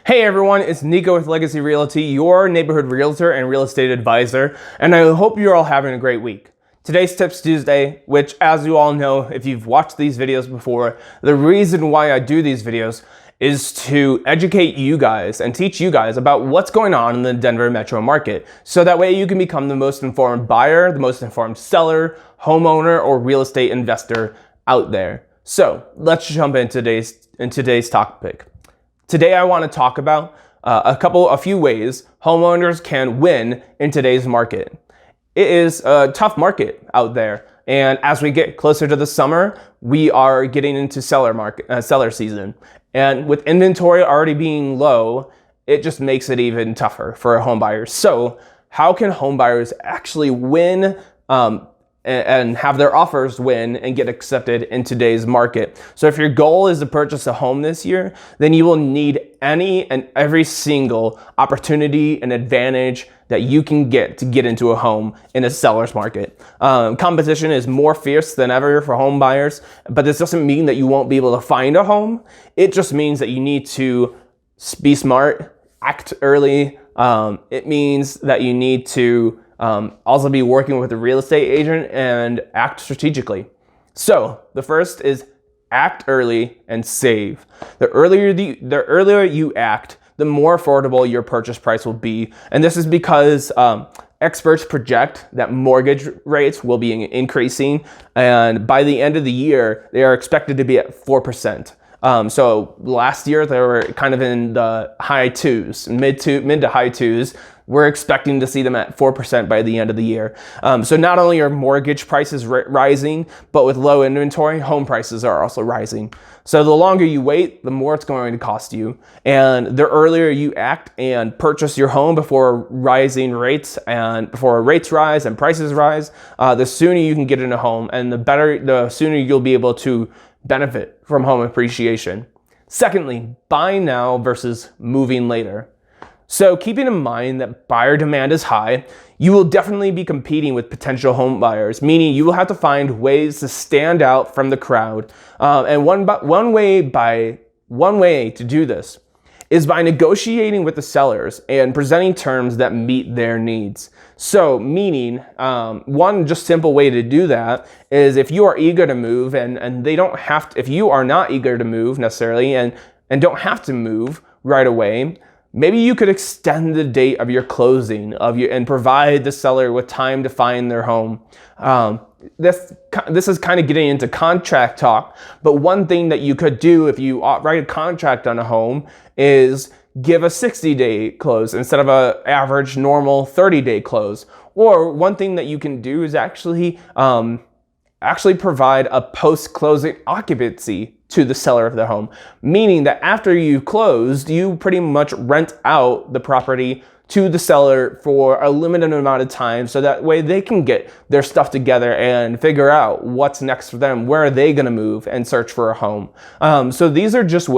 Hey everyone, it's Nico with Legacy Realty, your neighborhood realtor and real estate advisor, and I hope you're all having a great week. Today's Tips Tuesday, which as you all know, if you've watched these videos before, the reason why I do these videos is to educate you guys and teach you guys about what's going on in the Denver metro market. So that way you can become the most informed buyer, the most informed seller, homeowner, or real estate investor out there. So let's jump into today's topic. Today I want to talk about a few ways homeowners can win in today's market. It is a tough market out there, and as we get closer to the summer, we are getting into seller season. And with inventory already being low, it just makes it even tougher for home buyers. So how can home buyers actually win and have their offers win and get accepted in today's market? So if your goal is to purchase a home this year, then you will need any and every single opportunity and advantage that you can get to get into a home in a seller's market. Competition is more fierce than ever for home buyers, but this doesn't mean that you won't be able to find a home. It just means that you need to be smart, act early. It means that you need to also be working with a real estate agent and act strategically. So the first is act early and save. The earlier you act, the more affordable your purchase price will be. And this is because experts project that mortgage rates will be increasing, and by the end of the year, they are expected to be at 4%. So last year they were kind of in the high twos, mid to high twos. We're expecting to see them at 4% by the end of the year. So not only are mortgage prices rising, but with low inventory, home prices are also rising. So the longer you wait, the more it's going to cost you. And the earlier you act and purchase your home before rising rates and before rates rise and prices rise, the sooner you can get in a home, and the sooner you'll be able to benefit from home appreciation. Secondly, buy now versus moving later. So keeping in mind that buyer demand is high, you will definitely be competing with potential home buyers, meaning you will have to find ways to stand out from the crowd. And one way to do this is by negotiating with the sellers and presenting terms that meet their needs. So meaning, one just simple way to do that is if you are eager to move and they don't have to, if you are not eager to move necessarily and don't have to move right away, maybe you could extend the date of your closing and provide the seller with time to find their home. This is kind of getting into contract talk, but one thing that you could do if you write a contract on a home is give a 60-day close instead of an average normal 30-day close. Or one thing that you can do is actually provide a post-closing occupancy to the seller of the home, meaning that after you closed, you pretty much rent out the property to the seller for a limited amount of time, so that way they can get their stuff together and figure out what's next for them, where are they going to move and search for a home. So these are just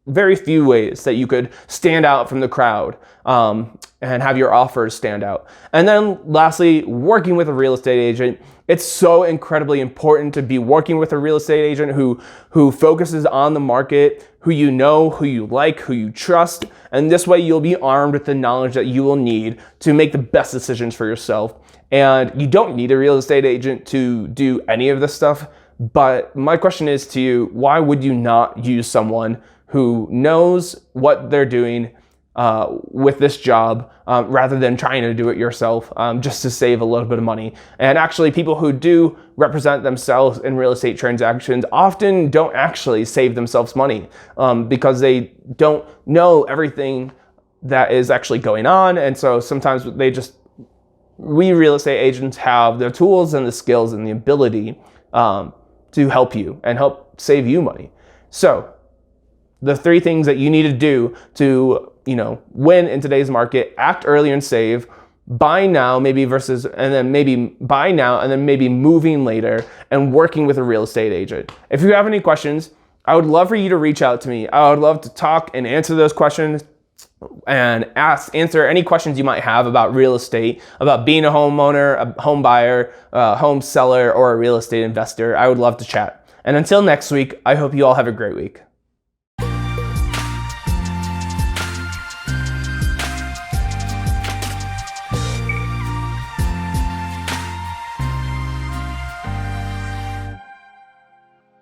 very few ways that you could stand out from the crowd and have your offers stand out. And then lastly, working with a real estate agent. It's so incredibly important to be working with a real estate agent who focuses on the market, who you know, who you like, who you trust. And this way you'll be armed with the knowledge that you will need to make the best decisions for yourself. And you don't need a real estate agent to do any of this stuff. But my question is to you, why would you not use someone who knows what they're doing with this job rather than trying to do it yourself just to save a little bit of money? And actually, people who do represent themselves in real estate transactions often don't actually save themselves money because they don't know everything that is actually going on. And so sometimes we real estate agents have the tools and the skills and the ability to help you and help save you money. So the three things that you need to do to, win in today's market: act early and save, buy now, maybe buy now and then maybe moving later, and working with a real estate agent. If you have any questions, I would love for you to reach out to me. I would love to talk and answer those questions and answer any questions you might have about real estate, about being a homeowner, a home buyer, a home seller, or a real estate investor. I would love to chat. And until next week, I hope you all have a great week.